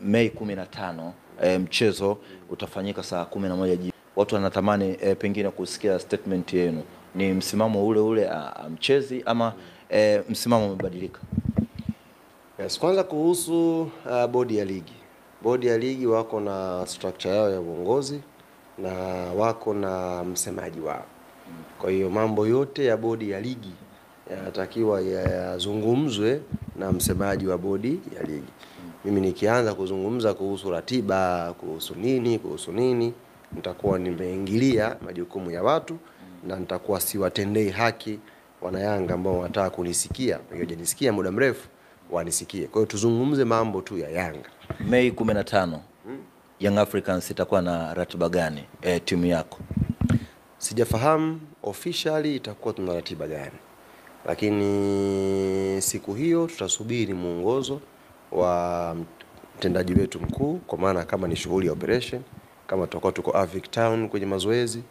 Mei 15 mchezo utafanyika saa 11 jioni. Watu wanatamani pengine kusikia statement yenu. Ni msimamo ule ule mchezi ama msimamo umebadilika? Yes, kwanza kuhusu bodi ya ligi. Bodi ya ligi wako na structure yao ya uongozi na wako na msemaji wao. Kwa hiyo mambo yote ya bodi ya ligi yanatakiwa yazungumzwe na msemaji wa bodi ya ligi. Mimi nikianza kuzungumza kuhusu ratiba, kuhusu nini, nitakuwa nimeingilia majukumu ya watu na nitakuwa siwatendei haki wanayanga ambao wanataka kunisikia. Wangenisikia muda mrefu wanisikie. Kwa hiyo tuzungumze mambo tu ya Yanga. Mei 15 Young Africans itakuwa na ratiba gani timu yako? Sijafahamu officially itakuwa tuna ratiba gani, lakini siku hiyo tutasubiri muongozo wa mtendaji wetu mkuu, kwa maana kama ni shughuli ya operation, kama tutakuwa tuko Avic Town kwenye mazoezi,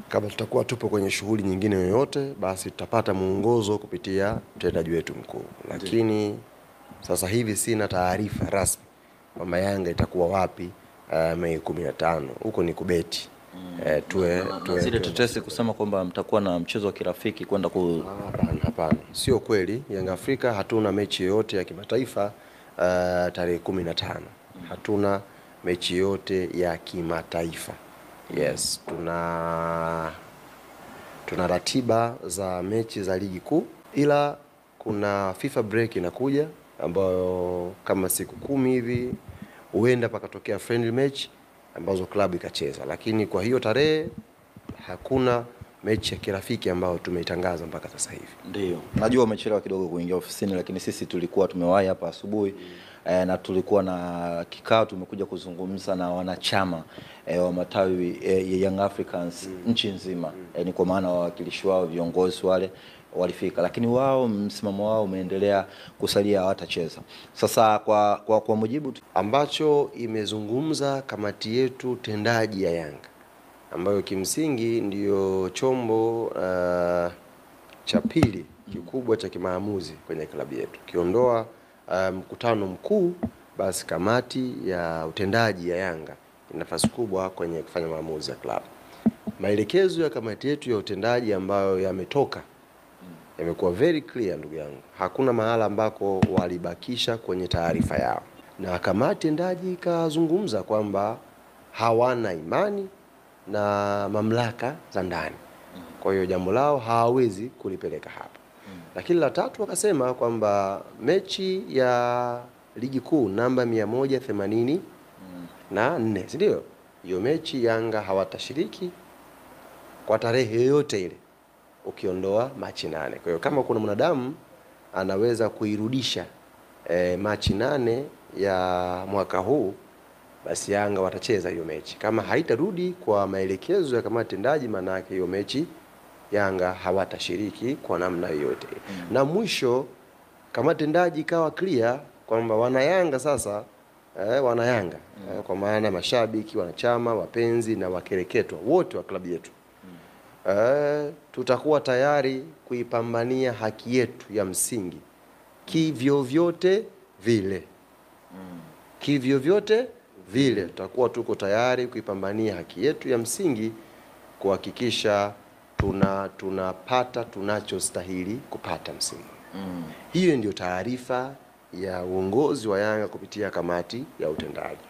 kama tutakuwa tupo kwenye shughuli nyingine yoyote, basi tutapata muongozo kupitia mtendaji wetu mkuu. Lakini sasa hivi sina taarifa rasmi kwamba Yanga itakuwa wapi Mei 15. Huko ni kubeti. Zile tetesi kusema kwamba mtakuwa na mchezo wa kirafiki kwenda Hapana. Sio kweli. Young Africa hatuna mechi yote ya kimataifa tarehe 15. Hatuna mechi yote ya kimataifa. Yes, tuna ratiba za mechi za ligi kuu, ila kuna FIFA break inakuja ambayo kama siku 10 hivi huenda pakatokea friendly match ambazo klabu ikacheza, lakini kwa hiyo tarehe hakuna mechi ya kirafiki ambayo tumeitangaza mpaka sasa hivi. Ndio. Najua umechelewa kidogo kuingia ofisini, lakini sisi tulikuwa tumewahi hapa asubuhi na tulikuwa na kikao, tumekuja kuzungumza na wanachama wa matawi ya Young Africans nchi nzima. Ni kwa maana wawakilishi wao, viongozi wale walifika, lakini wao msimamo wao umeendelea kusalia, hawatacheza. Sasa kwa mujibu ambacho imezungumza kamati yetu tendaji ya Yanga, ambayo kimsingi ndiyo chombo cha pili kikubwa cha kimaamuzi kwenye klabu yetu. Kiondoa mkutano mkuu, basi kamati ya utendaji ya Yanga ina nafasi kubwa kwenye kufanya maamuzi ya klabu. Maelekezo ya kamati yetu ya utendaji ambayo yametoka yamekuwa very clear, ndugu yangu. Hakuna mahala ambako walibakisha kwenye taarifa yao, na kamati tendaji ikazungumza kwamba hawana imani na mamlaka za ndani. Kwa hiyo jambo lao hawawezi kulipeleka hapa. Lakini la tatu wakasema kwamba mechi ya ligi kuu namba 184, si ndio? Hiyo mechi Yanga hawatashiriki kwa tarehe yoyote ile ukiondoa Machi 8. Kwa hiyo kama kuna mwanadamu anaweza kuirudisha Machi 8 ya mwaka huu, basi Yanga watacheza hiyo mechi. Kama haitarudi kwa maelekezo ya kamati tendaji, maana yake hiyo mechi Yanga hawatashiriki kwa namna yoyote. Na mwisho kamati tendaji ikawa clear kwamba wana Yanga sasa wana Yanga kwa maana mashabiki, wanachama, wapenzi na wakereketwa wote wa klabu yetu tutakuwa tayari kuipambania haki yetu ya msingi kivyo vyote vile. Kivyo vyote vile tutakuwa tuko tayari kuipambania haki yetu ya msingi, kuhakikisha tunapata tunachostahili kupata msingi. Hiyo ndio taarifa ya uongozi wa Yanga kupitia kamati ya utendaji.